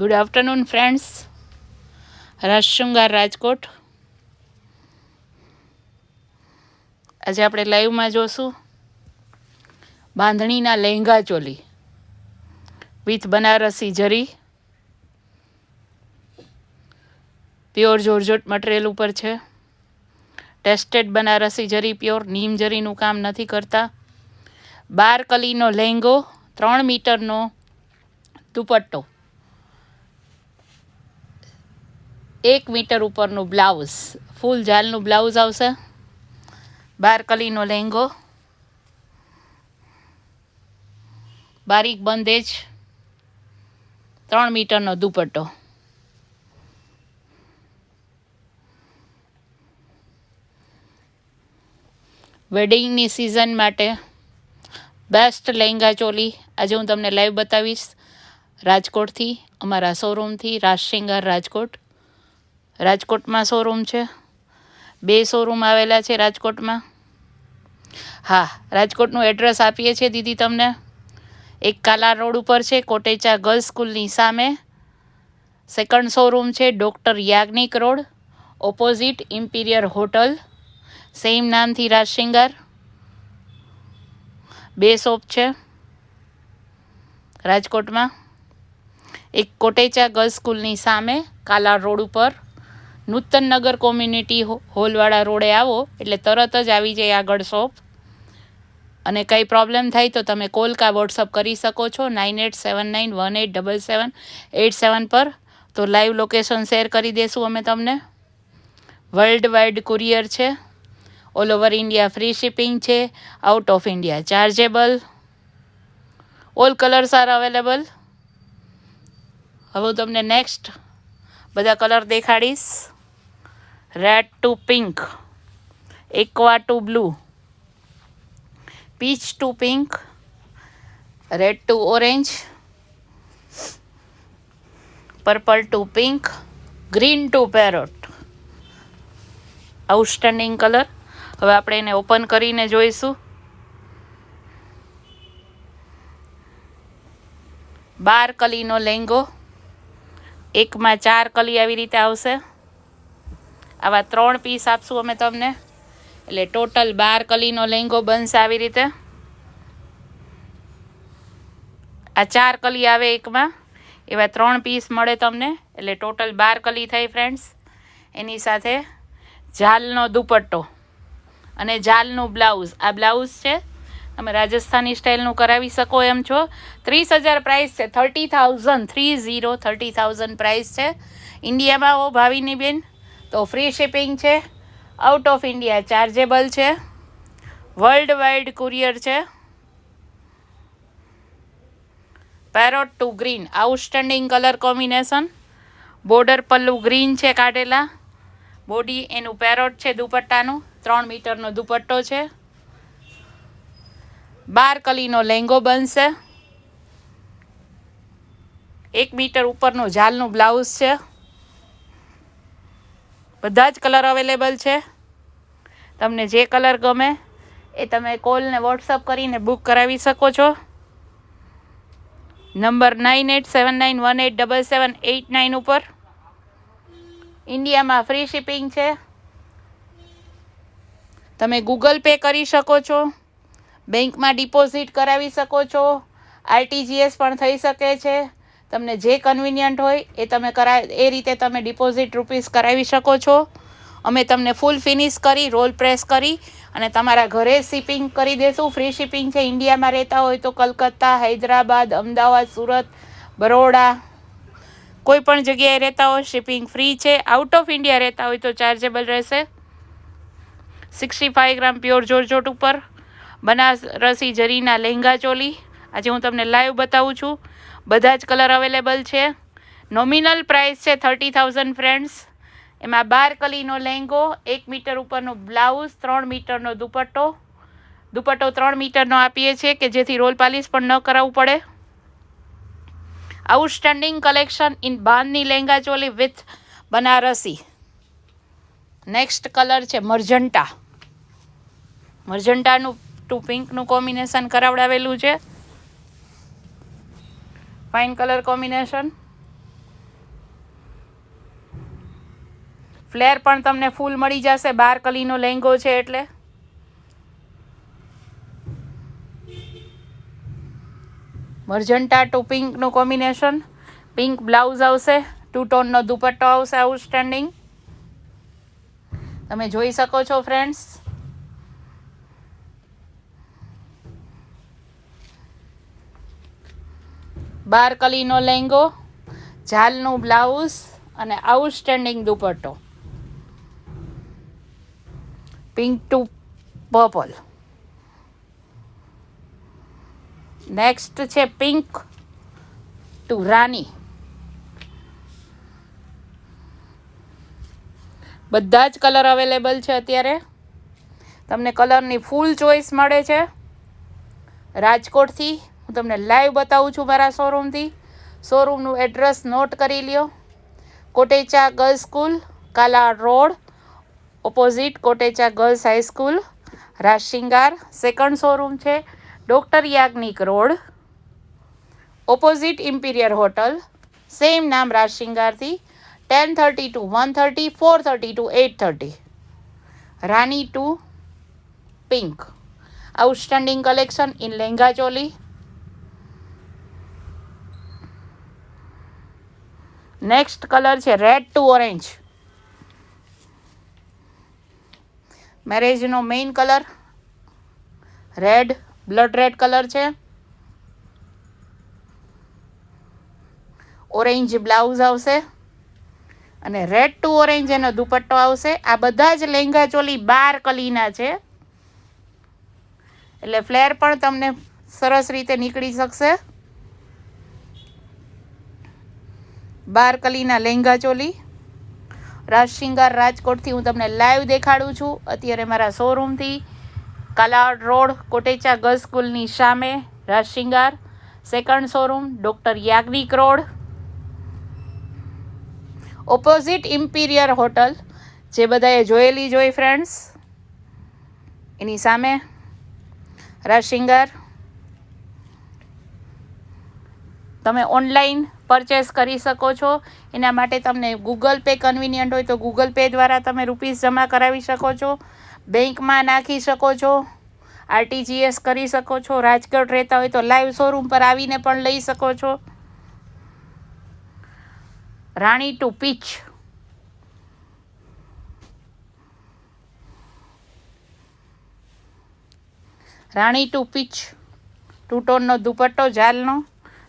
Good afternoon friends. Rajshringar Rajkot. આજે આપણે લાઈવમાં જોશું બાંધણીના lehenga choli with Banarasi zari. Pure georgette material ઉપર છે. ટેસ્ટેડ બનારસી જરી, પ્યોર નીમ જરીનું કામ નથી કરતા. 12 કલીનો લહેંગો, 3 મીટરનો દુપટ્ટો, 1 મીટર ઉપરનું બ્લાઉઝ, ફૂલ જાલનું બ્લાઉઝ આવશે. 12 કલીનો લહેંગો, બારીક બંધેજ, 3 મીટરનો દુપટ્ટો. વેડિંગની સિઝન માટે બેસ્ટ લહેંગા ચોલી આજે હું તમને લાઈવ બતાવીશ રાજકોટથી, અમારા શોરૂમથી. રાજશૃંગાર રાજકોટ. રાજકોટમાં શોરૂમ છે. 2 શોરૂમ આવેલા છે રાજકોટમાં. હા, રાજકોટનું એડ્રેસ આપીએ છીએ દીદી તમને. એક કાલા રોડ ઉપર છે, કોટેચા ગર્લ્સ સ્કૂલની સામે. સેકન્ડ શોરૂમ છે doctor Yagnik road, opposite imperial hotel, same નામથી રાજશૃંગાર. 2 શોપ છે રાજકોટમાં. એક કોટેચા ગર્લ્સ સ્કૂલની સામે કાલા રોડ ઉપર, નૂતનનગર કોમ્યુનિટી હોલવાળા રોડે આવો એટલે તરત જ આવી જાય આગળ શોપ. અને કંઈ પ્રોબ્લેમ થાય તો તમે કોલ કા વોટ્સઅપ કરી શકો છો 9879187787 પર. તો લાઈવ લોકેશન શેર કરી દઈશું અમે તમને. વર્લ્ડ વાઇડ કુરિયર છે. All over India free shipping છે. Out of India chargeable. All colours are available. હવે હું તમને નેક્સ્ટ બધા કલર દેખાડીશ. Red to pink, aqua to blue, peach to pink, red to orange, purple to pink, green to parrot. Outstanding colour. હવે આપણે એને open કરીને જોઈશું. 12 કલીનો લહેંગો, એકમાં 4 કલી આવી રીતે આવશે. આવા 3 પીસ આપશું અમે તમને, એટલે ટોટલ 12 કલીનો લહેંગો બનશે આવી રીતે. આ 4 કલી આવે એકમાં, એવા 3 પીસ મળે તમને, એટલે ટોટલ 12 કલી થઈ ફ્રેન્ડ્સ. એની સાથે જાલનો દુપટ્ટો અને જાલનું બ્લાઉઝ. આ બ્લાઉઝ છે, તમે રાજસ્થાની સ્ટાઇલનું કરાવી શકો એમ છો. 30,000 પ્રાઇસ છે. 30,000 પ્રાઇસ છે. ઇન્ડિયામાં હો ભાવિની બેન તો ફ્રી શિપિંગ છે. આઉટ ઓફ ઇન્ડિયા ચાર્જેબલ છે. વર્લ્ડ વાઇડ કુરિયર છે. Parrot to green, outstanding colour combination. Border pallu green છે કાઢેલા. બોડી એનું પેરોટ છે દુપટ્ટાનું. 3 મીટરનો દુપટ્ટો છે. 12 કલીનો લહેંગો બનશે. 1 મીટર ઉપરનું જાલનું બ્લાઉઝ છે. બધા જ કલર અવેલેબલ છે. તમને જે કલર ગમે એ તમે કોલને વોટ્સઅપ કરીને બુક કરાવી શકો છો. નંબર 9879187789 ઉપર. ઇન્ડિયામાં ફ્રી શિપિંગ છે. તમે ગૂગલ પે કરી શકો છો, બેંકમાં ડિપોઝિટ કરાવી શકો છો, આરટીજીએસ પણ થઈ શકે છે. તમને જે કન્વિનિયન્ટ હોય એ તમે એ રીતે તમે ડિપોઝિટ રૂપીસ કરાવી શકો છો. અમે તમને ફૂલ ફિનિશ કરી, રોલ પ્રેસ કરી અને તમારા ઘરે શિપિંગ કરી દેશું. ફ્રી શિપિંગ છે. ઇન્ડિયામાં રહેતા હોય તો કલકત્તા, હૈદરાબાદ, અમદાવાદ, સુરત, બરોડા, કોઈ પણ જગ્યાએ રહેતા હોય શિપિંગ ફ્રી છે. આઉટ ઓફ ઇન્ડિયા રહેતા હોય તો ચાર્જેબલ રહેશે. 65 ગ્રામ પ્યોર જોર્જટ ઉપર બનારસી જરીના લહેંગા ચોલી આજે હું તમને લાઈવ બતાવું છું. બધા જ કલર અવેલેબલ છે. નોમિનલ પ્રાઇસ છે 30,000 ફ્રેન્ડ્સ. એમાં 12 કલીનો લહેંગો, 1 મીટર ઉપરનો બ્લાઉઝ, 3 મીટરનો દુપટ્ટો. દુપટ્ટો 3 મીટરનો આપીએ છીએ કે જેથી રોલ પાલિશ પણ ન કરાવવું પડે. Outstanding collection in bandhani lehenga choli with Banarasi. Next colour છે મર્જન્ટા. મર્જન્ટાનું ટુ પિંકનું કોમ્બિનેશન કરાવડાવેલું છે. Fine colour combination. ફ્લેર પણ તમને ફૂલ મળી જશે, 12 કલીનો લહેંગો છે એટલે. મર્જન્ટા ટુ પિંકનું કોમ્બિનેશન, પિંક બ્લાઉઝ આવશે, 2 ટોનનો દુપટ્ટો આવશે આઉટસ્ટેન્ડિંગ. તમે જોઈ શકો છો ફ્રેન્ડ્સ. બાર કલીનો લહેંગો, ઝાલનું બ્લાઉઝ અને આઉટસ્ટેન્ડિંગ દુપટ્ટો, પિંક ટુ પર્પલ. નેક્સ્ટ છે પિંક ટુ રાની. બધા જ કલર અવેલેબલ છે અત્યારે. તમને કલરની ફૂલ ચોઈસ મળે છે રાજકોટથી. હું તમને લાઈવ બતાવું છું મારા શોરૂમથી. શોરૂમનું એડ્રેસ નોટ કરી લ્યો. Kotecha girls school, Kalawad road, opposite Kotecha girls high school, Rajshingar. Second showroom છે doctor Yagnik road, opposite imperial hotel, same નામ રાજશિંગારથી. 10:30 to 1:30, 4:30 to 8:30. રાની to pink, outstanding collection in lehenga choli. Next colour છે રેડ ટુ ઓરેન્જ. મેરેજનો main colour red, blood red colour છે. Orange blouse આવશે અને red to orange એનો દુપટ્ટો આવશે. આ બધા જ લહેંગા ચોલી 12 કલીના છે એટલે ફ્લેર પણ તમને સરસ રીતે નીકળી શકશે. 12 કલીના લહેંગા ચોલી રાજશિંગાર રાજકોટથી હું તમને લાઈવ દેખાડું છું અત્યારે મારા શોરૂમથી. કાલાડ રોડ, કોટેચા ગર્લ્સ સ્કૂલની સામે Rajshingar. Second showroom doctor Yagnik road, opposite imperial hotel, જે બધાએ જોયેલી જોઈ ફ્રેન્ડ્સ, એની સામે રાજશિંગાર. તમે ઓનલાઈન પરચેસ કરી શકો છો. એના માટે તમને ગૂગલ પે કન્વિનિયન્ટ હોય તો ગૂગલ પે દ્વારા તમે રૂપીસ જમા કરાવી શકો છો, બેંકમાં નાખી શકો છો, RTGS કરી શકો છો. રાજકોટ રહેતા હોય તો લાઈવ શોરૂમ પર આવીને પણ લઈ શકો છો. રાણી ટુ પીચ, રાણી ટુ પીચ 2 ટોનનો દુપટ્ટો, ઝાલનો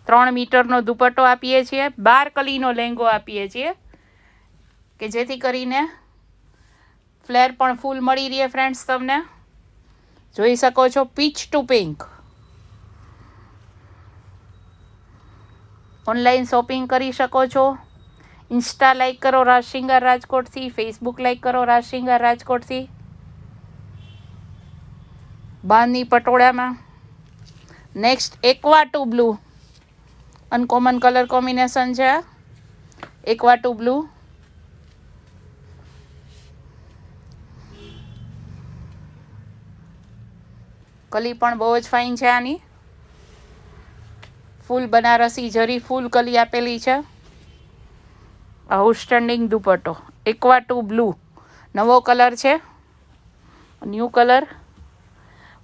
3 મીટરનો દુપટ્ટો આપીએ છીએ. 12 કલીનો લહેંગો આપીએ છીએ કે જેથી કરીને ફ્લેર પણ ફૂલ મળી રહે ફ્રેન્ડ્સ. તમને જોઈ શકો છો peach to pink. Online shopping કરી શકો છો. ઇન્સ્ટા લાઈક કરો રાજશિંગાર રાજકોટથી, ફેસબુક લાઈક કરો રાજશિંગાર રાજકોટથી. બાંધની પટોળામાં next aqua to blue, uncommon colour combination છે. એક્વા ટુ બ્લુ, કલી પણ બહુ જ ફાઇન છે આની. ફૂલ બનારસી જરી ફૂલ કલી આપેલી છે. આઉટસ્ટેન્ડિંગ દુપટ્ટો, એક્વા ટુ બ્લુ નવો કલર છે, new colour.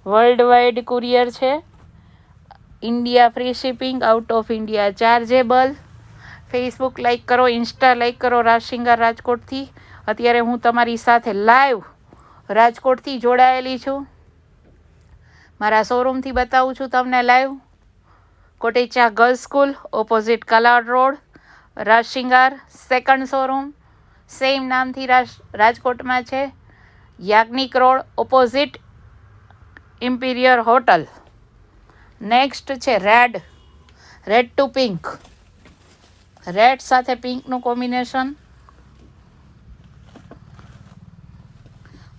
World wide courier છે. India free shipping, out of India chargeable. Facebook like કરો, ઇન્સ્ટા લાઈક કરો રાજશિંગાર રાજકોટથી. અત્યારે હું તમારી સાથે લાઈવ રાજકોટથી જોડાયેલી છું. મારા શોરૂમથી બતાવું છું તમને લાઈવ. Kotecha girls school, opposite Kalawad road, Rajshingar. Second showroom same નામથી રાજકોટમાં છે, Yagnik road, opposite imperial hotel. Next છે red, red to pink. Red સાથે પિંકનું કોમ્બિનેશન,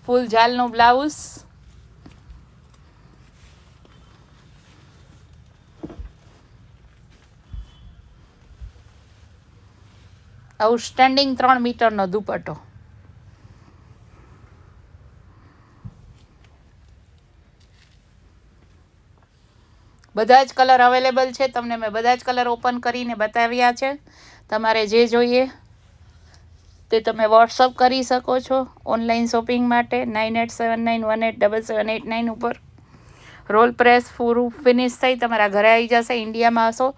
ફૂલ ઝાલનું બ્લાઉઝ, આઉટસ્ટેન્ડિંગ 3 મીટરનો દુપટ્ટો. બધા જ કલર અવેલેબલ છે. તમને મેં બધા જ કલર ઓપન કરીને બતાવ્યા છે. તમારે જે જોઈએ તે તમે વોટ્સઅપ કરી શકો છો ઓનલાઈન શોપિંગ માટે 9879187789 ઉપર. રોલ પ્રેસ પૂરું ફિનિશ થઈ તમારા ઘરે આવી જશે. ઇન્ડિયામાં હશો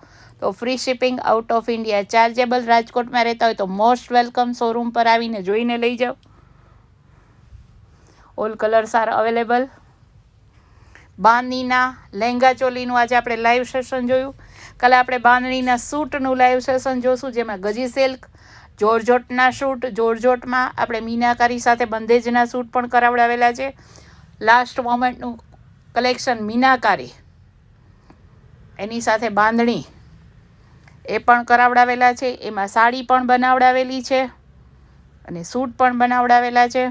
તો free shipping, out of India chargeable. રાજકોટમાં રહેતા હોય તો મોસ્ટ વેલકમ. શોરૂમ પર આવીને જોઈને લઈ જાઓ. All colours are available. બાંધણીના લહેંગા ચોલીનું આજે આપણે લાઈવ સેશન જોયું. કાલે આપણે બાંધણીના સૂટનું લાઈવ સેશન જોશું, જેમાં ગજી સિલ્ક, જોરજોટના સૂટ, જોરજોટમાં આપણે મીનાકારી સાથે બંધેજના સૂટ પણ કરાવડાવેલા છે. લાસ્ટ મોમેન્ટનું કલેક્શન મીનાકારી, એની સાથે બાંધણી એ પણ કરાવડાવેલા છે. એમાં સાડી પણ બનાવડાવેલી છે અને સૂટ પણ બનાવડાવેલા છે.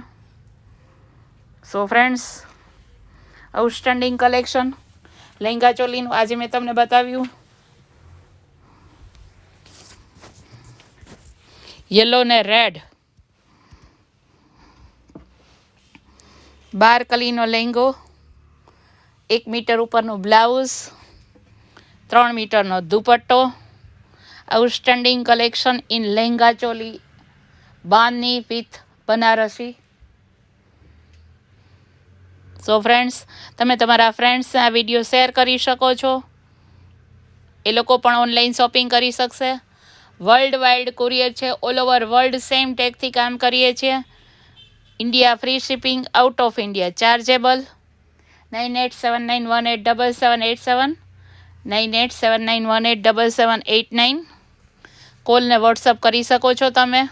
So friends, outstanding collection lehenga ચોલીનું આજે મેં તમને બતાવ્યું. યલો ને રેડ, 12 કલીનો લહેંગો, 1 મીટર ઉપરનું બ્લાઉઝ, 3 મીટરનો દુપટ્ટો. Outstanding collection in lehenga choli bandhani with Banarasi. So friends, તમે તમારા ફ્રેન્ડ્સને આ વિડીયો શેર કરી શકો છો. એ લોકો પણ ઓનલાઈન શોપિંગ કરી શકશે. વર્લ્ડ વાઇડ કુરિયર છે. ઓલ ઓવર વર્લ્ડ સેમ ટેગથી કામ કરીએ છીએ. India free shipping, out of India chargeable. 9879187787, 9879187789. કોલને વોટ્સઅપ કરી શકો છો તમે.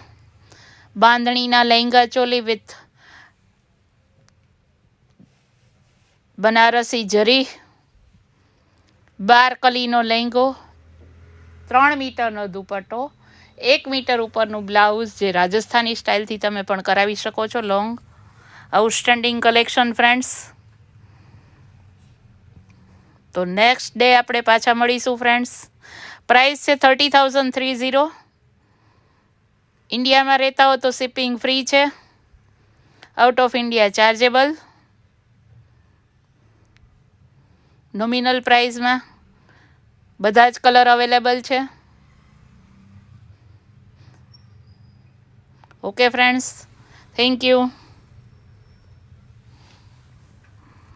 બાંધણીના લહેંગા ચોલી વિથ બનારસી જરી, 12 કલીનો લહેંગો, 3 મીટરનો દુપટ્ટો, 1 મીટર ઉપરનું બ્લાઉઝ, જે રાજસ્થાની સ્ટાઇલથી તમે પણ કરાવી શકો છો લોંગ. Outstanding collection friends. તો નેક્સ્ટ ડે આપણે પાછા મળીશું ફ્રેન્ડ્સ. પ્રાઇસ છે 30,030. ઇન્ડિયામાં રહેતા હો તો શિપિંગ ફ્રી છે. Out of India chargeable. Nominal પ્રાઇઝમાં બધા જ કલર અવેલેબલ છે. Okay friends, thank you.